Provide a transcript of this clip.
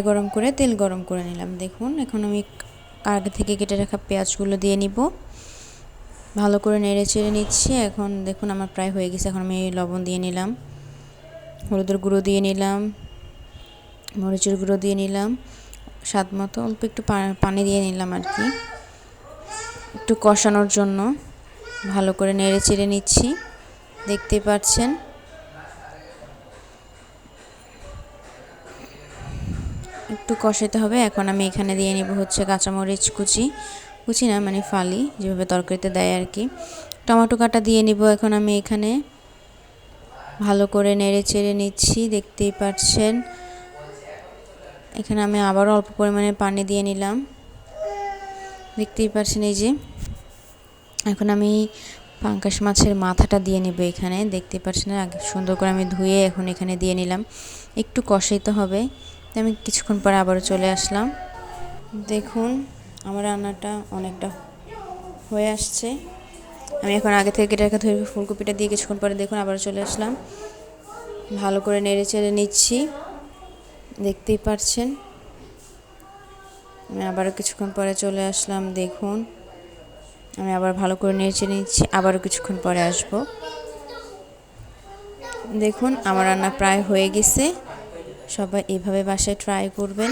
কড়াই গরম করে তেল গরম করে নিলাম। দেখুন এখন আমি আগে থেকে কেটে রাখা পেঁয়াজগুলো দিয়ে নিব, ভালো করে নেড়ে চেড়ে নিচ্ছি। এখন দেখুন আমার প্রায় হয়ে গেছে। এখন আমি লবণ দিয়ে নিলাম, হলুদের গুঁড়ো দিয়ে নিলাম, মরিচের গুঁড়ো দিয়ে নিলাম, স্বাদ মতো অল্প একটু পানি দিয়ে নিলাম আর কি, একটু কষানোর জন্য। ভালো করে নেড়ে চেড়ে নিচ্ছি, দেখতেই পাচ্ছেন। একটু কষাতে হবে। এখন আমি এখানে দিয়ে নিব হচ্ছে কাঁচামরিচ কুচি, কুচি না মানে ফালি, যেভাবে তরকারিতে দেয় আর কি। টমেটো কাটা দিয়ে নিব এখন আমি এখানে। ভালো করে নেড়ে চেড়ে নিচ্ছি, দেখতেই পাচ্ছেন। এখানে আমি আবারও অল্প পরিমাণে পানি দিয়ে নিলাম, দেখতেই পাচ্ছেন। এই যে এখন আমি পাঙ্গাস মাছের মাথাটা দিয়ে নেব এখানে, দেখতে পাচ্ছেন। আগে সুন্দর করে আমি ধুয়ে এখন এখানে দিয়ে নিলাম। একটু কষাইতে হবে। আমি কিছুক্ষণ পরে আবারও চলে আসলাম। দেখুন আমার রান্নাটা অনেকটা হয়ে আসছে। আমি এখন আগে থেকে কেটে রাখা ধুয়ে ফুলকপিটা দিয়ে কিছুক্ষণ পরে দেখুন আবারও চলে আসলাম। ভালো করে নেড়ে চেড়ে নিচ্ছি, দেখতেই পাচ্ছেন। আমি আবারও কিছুক্ষণ পরে চলে আসলাম। দেখুন আমি আবার ভালো করে নেড়ে নিচ্ছি, আবারও কিছুক্ষণ পরে আসব। দেখুন আমার রান্না প্রায় হয়ে গেছে। সবাই এভাবে বাসায় ট্রাই করবেন।